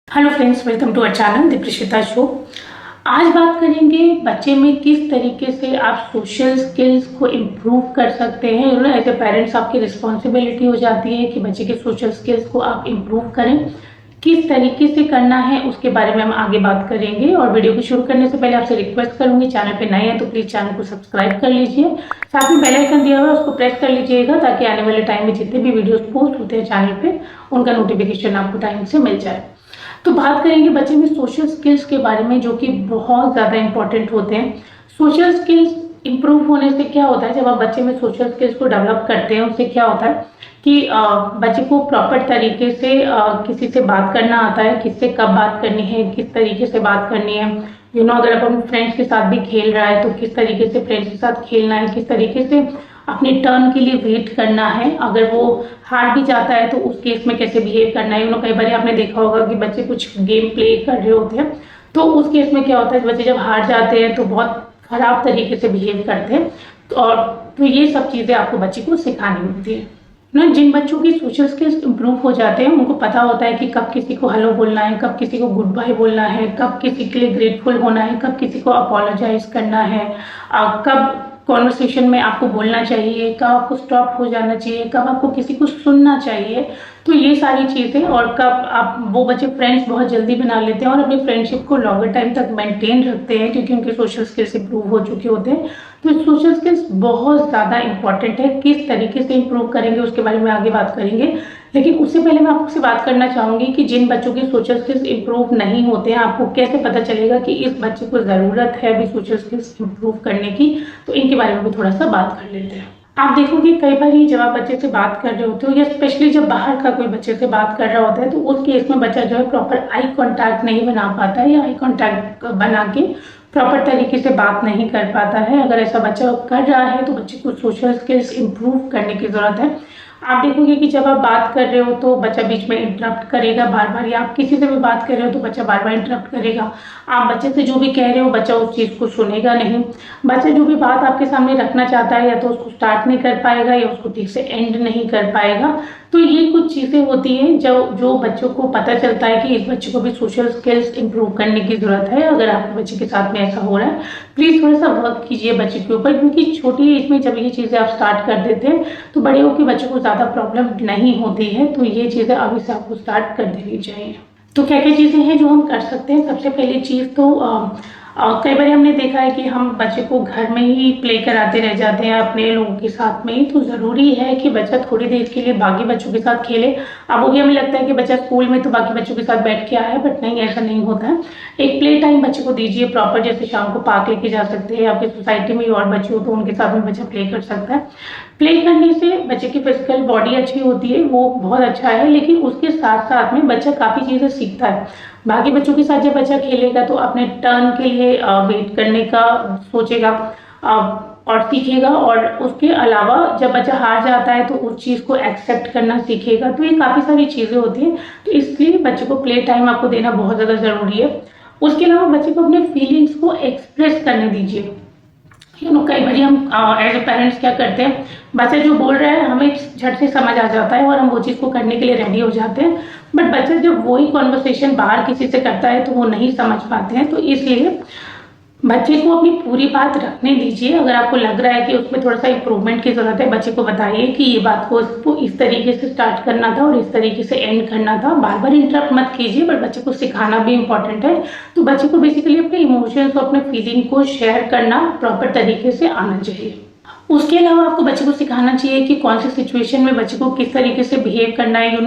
Hello friends, welcome to our channel Deeprishita show. आज बात करेंगे बच्चे में किस तरीके से आप सोशल स्किल्स को इम्प्रूव कर सकते हैं। एज ए पेरेंट्स आपकी रिस्पॉन्सिबिलिटी हो जाती है कि बच्चे के सोशल स्किल्स को आप इम्प्रूव करें। किस तरीके से करना है उसके बारे में हम आगे बात करेंगे। और वीडियो को शुरू करने से पहले आपसे रिक्वेस्ट करूंगी, चैनल पे नए हैं तो प्लीज चैनल को सब्सक्राइब कर लीजिए, साथ में बेल आइकन दिया हुआ है उसको प्रेस कर लीजिएगा ताकि आने वाले टाइम में जितने भी वीडियोस पोस्ट होते हैं चैनल पे उनका नोटिफिकेशन आपको टाइम से मिल जाए। तो बात करेंगे बच्चे में सोशल स्किल्स के बारे में, जो कि बहुत ज़्यादा इंपॉर्टेंट होते हैं। सोशल स्किल्स इंप्रूव होने से क्या होता है, जब आप बच्चे में सोशल स्किल्स को डेवलप करते हैं उससे क्या होता है कि बच्चे को प्रॉपर तरीके से किसी से बात करना आता है, किससे कब बात करनी है, किस तरीके से बात करनी है। अगर अपन फ्रेंड्स के साथ भी खेल रहा है तो किस तरीके से फ्रेंड्स के साथ खेलना है, किस तरीके से अपने टर्न के लिए वेट करना है। अगर वो हार भी जाता है तो उस केस में कैसे बिहेव करना है। कई बार आपने देखा होगा कि बच्चे कुछ गेम प्ले कर रहे होते हैं तो उस केस में क्या होता है, बच्चे जब हार जाते हैं तो बहुत खराब तरीके से बिहेव करते हैं। तो ये सब चीज़ें आपको बच्चे को सिखानी होती है ना। जिन बच्चों की सोशल स्किल्स इंप्रूव हो जाते हैं उनको पता होता है कि कब किसी को हेलो बोलना है, कब किसी को गुड बाय बोलना है, कब किसी के लिए ग्रेटफुल होना है, कब किसी को अपोलोजाइज करना है, कब कॉन्वर्सेशन में आपको बोलना चाहिए, कब आपको स्टॉप हो जाना चाहिए, कब आपको किसी को सुनना चाहिए। तो ये सारी चीज़ें, और कब आप वो बच्चे फ्रेंड्स बहुत जल्दी बना लेते हैं और अपनी फ्रेंडशिप को लॉन्गर टाइम तक मेंटेन रखते हैं क्योंकि उनके सोशल स्किल्स इंप्रूव हो चुके होते हैं। तो सोशल स्किल्स बहुत ज़्यादा इंपॉर्टेंट है। किस तरीके से इंप्रूव करेंगे उसके बारे में आगे बात करेंगे, लेकिन उससे पहले मैं आपसे बात करना चाहूँगी कि जिन बच्चों की सोशल स्किल्स इंप्रूव नहीं होते हैं, आपको कैसे पता चलेगा कि इस बच्चे को ज़रूरत है अभी सोशल स्किल्स इंप्रूव करने की। तो इनके बारे में भी थोड़ा सा बात कर लेते हैं। आप देखोगे कई बार जब आप बच्चे से बात कर रहे होते हो या स्पेशली जब बाहर का कोई बच्चे से बात कर रहा होता है तो उस केस में बच्चा जो है प्रॉपर आई कांटेक्ट नहीं बना पाता है या आई कांटेक्ट बना के प्रॉपर तरीके से बात नहीं कर पाता है। अगर ऐसा बच्चा कर रहा है तो बच्चे को सोशल स्किल्स इंप्रूव करने की ज़रूरत है। आप देखोगे कि जब आप बात कर रहे हो तो बच्चा बीच में इंटरप्ट करेगा बार बार, या आप किसी से भी बात कर रहे हो तो बच्चा बार बार इंटरप्ट करेगा। आप बच्चे से जो भी कह रहे हो बच्चा उस चीज़ को सुनेगा नहीं। बच्चा जो भी बात आपके सामने रखना चाहता है या तो उसको स्टार्ट नहीं कर पाएगा या उसको ठीक से एंड नहीं कर पाएगा। तो ये कुछ चीज़ें होती हैं जो बच्चों को पता चलता है कि इस बच्चे को भी सोशल स्किल्स इंप्रूव करने की ज़रूरत है। अगर आपके बच्चे के साथ में ऐसा हो रहा है प्लीज़ थोड़ा सा वर्क कीजिए बच्चे के ऊपर, क्योंकि छोटी एज में जब ये चीज़ें आप स्टार्ट कर देते हैं तो बड़े होकर बच्चे को ज़्यादा प्रॉब्लम नहीं होती है। तो ये चीज़ें अभी से आपको स्टार्ट कर देनी चाहिए। तो क्या क्या चीज़ें हैं जो हम कर सकते हैं। सबसे पहली चीज़ तो कई बार हमने देखा है कि हम बच्चे को घर में ही प्ले कराते रह जाते हैं अपने लोगों के साथ में ही। तो ज़रूरी है कि बच्चा थोड़ी देर के लिए बाकी बच्चों के साथ खेले। अब वो भी हमें लगता है कि बच्चा स्कूल में तो बाकी बच्चों के साथ बैठ के आया है, बट नहीं, ऐसा नहीं होता है। एक प्ले टाइम बच्चे को दीजिए प्रॉपर, जैसे शाम को पार्क लेके जा सकते हैं। आपकी सोसाइटी में और बच्चे हो तो उनके साथ में बच्चा प्ले कर सकता है। प्ले करने से बच्चे की फिजिकल बॉडी अच्छी होती है, वो बहुत अच्छा है, लेकिन उसके साथ साथ में बच्चा काफ़ी चीज़ें सीखता है। बाकी बच्चों के साथ जब बच्चा खेलेगा तो अपने टर्न के लिए वेट करने का सोचेगा और सीखेगा। और उसके अलावा जब बच्चा हार जाता है तो उस चीज़ को एक्सेप्ट करना सीखेगा। तो ये काफ़ी सारी चीज़ें होती हैं, तो इसलिए बच्चे को प्ले टाइम आपको देना बहुत ज़्यादा ज़रूरी है। उसके अलावा बच्चे को अपने फीलिंग्स को एक्सप्रेस करने दीजिए। कई बार हम एज ए पेरेंट्स क्या करते हैं, बच्चा जो बोल रहा है हमें झट से समझ आ जाता है और हम वो चीज़ को करने के लिए रेडी हो जाते हैं। बट बच्चा जब वही कॉन्वर्सेशन बाहर किसी से करता है तो वो नहीं समझ पाते हैं। तो इसलिए बच्चे को अपनी पूरी बात रखने दीजिए। अगर आपको लग रहा है कि उसमें थोड़ा सा इम्प्रूवमेंट की ज़रूरत है, बच्चे को बताइए कि ये बात को उसको इस तरीके से स्टार्ट करना था और इस तरीके से एंड करना था। बार बार इंटरप्ट मत कीजिए, बट बच्चे को सिखाना भी इम्पॉर्टेंट है। तो बच्चे को बेसिकली अपने इमोशंस और अपने फीलिंग को शेयर करना प्रॉपर तरीके से आना चाहिए। उसके अलावा आपको बच्चे को सिखाना चाहिए कि कौन सी सिचुएशन में बच्चे को किस तरीके से बिहेव करना है।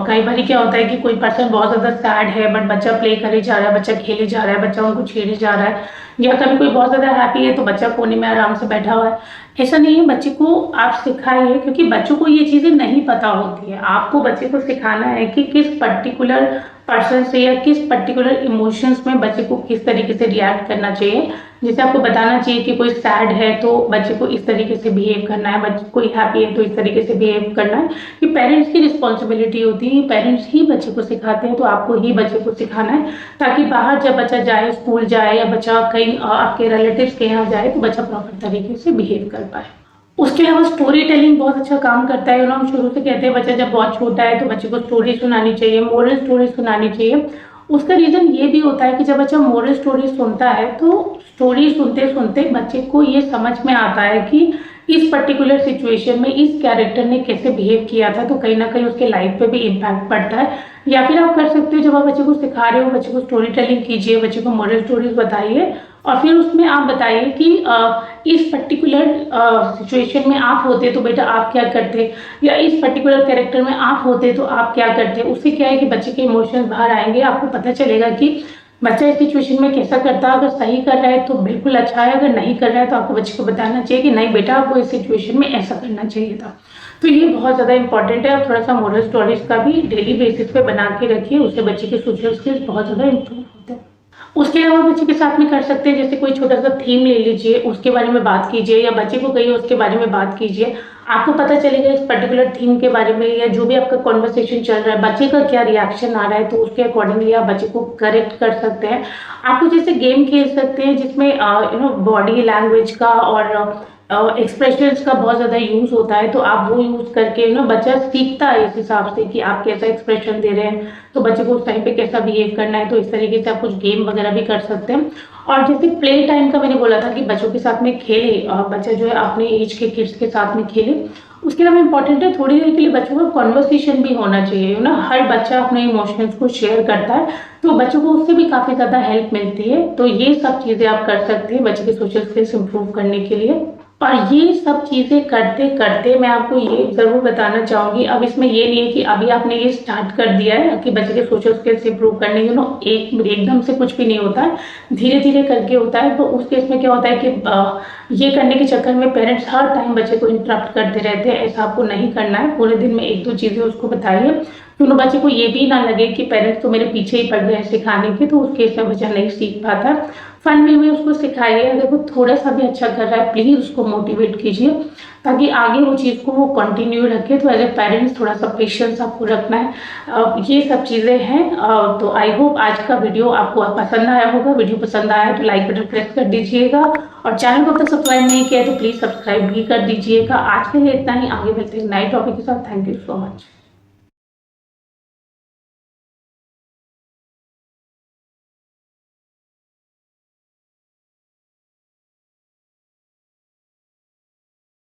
कई बार क्या होता है कि कोई पर्सन बहुत ज़्यादा सैड है बट बच्चा प्ले करे जा रहा है, बच्चा खेले जा रहा है, बच्चा उनको छेड़े जा रहा है। या कभी कोई बहुत ज़्यादा हैप्पी है तो बच्चा कोने में आराम से बैठा हुआ है। ऐसा नहीं है, बच्चे को आप सिखाइए, क्योंकि बच्चों को ये चीज़ें नहीं पता होती है। आपको बच्चे को सिखाना है कि किस पर्टिकुलर पर्सन से या किस पर्टिकुलर इमोशंस में बच्चे को किस तरीके से रिएक्ट करना चाहिए। जैसे आपको बताना चाहिए कि कोई सैड है तो बच्चे को इस तरीके से बिहेव करना है, बच्चे कोई हैप्पी है तो इस तरीके से बिहेव करना है। कि पेरेंट्स की रिस्पॉन्सिबिलिटी होती है, पेरेंट्स ही बच्चे को सिखाते हैं, तो आपको ही बच्चे को सिखाना है ताकि बाहर जब बच्चा जाए, स्कूल जाए या बच्चा कहीं आपके रिलेटिव्स के यहाँ जाए तो बच्चा प्रॉपर तरीके से बिहेव कर पाए। उसके अलावा स्टोरी टेलिंग बहुत अच्छा काम करता है। हम शुरू से कहते हैं बच्चा जब बहुत छोटा है तो बच्चे को स्टोरी सुनानी चाहिए, मोरल स्टोरी सुनानी चाहिए। उसका रीज़न ये भी होता है कि जब बच्चा मोरल स्टोरी सुनता है तो स्टोरी सुनते सुनते बच्चे को ये समझ में आता है कि इस पर्टिकुलर सिचुएशन में इस कैरेक्टर ने कैसे बिहेव किया था, तो कहीं ना कहीं उसके लाइफ पे भी इम्पैक्ट पड़ता है। या फिर आप कर सकते हो, जब आप बच्चे को सिखा रहे हो, बच्चे को स्टोरी टेलिंग कीजिए, बच्चे को मोरल स्टोरीज बताइए और फिर उसमें आप बताइए कि इस पर्टिकुलर सिचुएशन में आप होते तो बेटा आप क्या करते, या इस पर्टिकुलर कैरेक्टर में आप होते तो आप क्या करते। उससे क्या है कि बच्चे के इमोशंस बाहर आएंगे, आपको पता चलेगा कि बच्चा इस सिचुएशन में कैसा करता है। अगर सही कर रहा है तो बिल्कुल अच्छा है, अगर नहीं कर रहा है तो आपको बच्चे को बताना चाहिए कि नहीं बेटा आपको इस सिचुएशन में ऐसा करना चाहिए था। तो ये बहुत ज़्यादा इंपॉर्टेंट है। और थोड़ा सा मोरल स्टोरीज का भी डेली बेसिस पे बना के रखिए, उससे बच्चे के सोशल स्किल्स बहुत ज़्यादा इंप्रूव होते हैं। उसके अलावा बच्चे के साथ में कर सकते हैं, जैसे कोई छोटा सा थीम ले लीजिए, उसके बारे में बात कीजिए, या बच्चे को कहिए उसके बारे में बात कीजिए। आपको पता चलेगा इस पर्टिकुलर थीम के बारे में, या जो भी आपका कॉन्वर्सेशन चल रहा है बच्चे का क्या रिएक्शन आ रहा है, तो उसके अकॉर्डिंगली आप बच्चे को करेक्ट कर सकते हैं। आप कुछ ऐसे गेम खेल सकते हैं जिसमें बॉडी लैंग्वेज का और एक्सप्रेशंस का बहुत ज़्यादा यूज़ होता है, तो आप वो यूज़ करके बच्चा सीखता है इस हिसाब से कि आप कैसा एक्सप्रेशन दे रहे हैं, तो बच्चे को उस टाइम पे कैसा बिहेव करना है। तो इस तरीके से आप कुछ गेम वगैरह भी कर सकते हैं। और जैसे प्ले टाइम का मैंने बोला था कि बच्चों के साथ में खेले, बच्चा जो है अपने एज के किड्स के साथ में खेले। उसके अलावा इम्पॉर्टेंट है थोड़ी देर के लिए बच्चों का कॉन्वर्सेशन भी होना चाहिए ना। हर बच्चा अपने इमोशंस को शेयर करता है, तो बच्चों को उससे भी काफ़ी ज़्यादा हेल्प मिलती है। तो ये सब चीज़ें आप कर सकते हैं बच्चे के सोशल स्किल्स इंप्रूव करने के लिए। और ये सब चीज़ें करते करते मैं आपको ये ज़रूर बताना चाहूँगी, अब इसमें ये नहीं है कि अभी आपने ये स्टार्ट कर दिया है कि बच्चे के सोशल स्किल्स इंप्रूव करने, एकदम से कुछ भी नहीं होता है, धीरे धीरे करके होता है। तो उस केस में क्या होता है कि ये करने के चक्कर में पेरेंट्स हर टाइम बच्चे को इंटरप्ट करते रहते हैं। ऐसा आपको नहीं करना है। पूरे दिन में एक दो चीज़ें उसको बताइए, क्यों बच्चे को ये भी ना लगे कि पेरेंट्स तो मेरे पीछे ही पड़ गए सिखाने के, तो उस केस में बच्चा नहीं सीख पाता। फन वे में उसको सिखाइए। अगर वो थोड़ा सा भी अच्छा कर रहा है प्लीज़ उसको मोटिवेट कीजिए, ताकि आगे वो चीज़ को वो कंटिन्यू रखे। तो एज ए पेरेंट्स थोड़ा सा पेशेंस आपको रखना है। ये सब चीज़ें हैं। तो आई होप आज का वीडियो आपको पसंद आया होगा। वीडियो पसंद आया तो लाइक बटन प्रेस कर दीजिएगा, और चैनल को अब तक सब्सक्राइब नहीं किया तो प्लीज़ सब्सक्राइब भी कर दीजिएगा। आज के लिए इतना ही, आगे मिलते हैं नए टॉपिक के साथ। Thank you so much.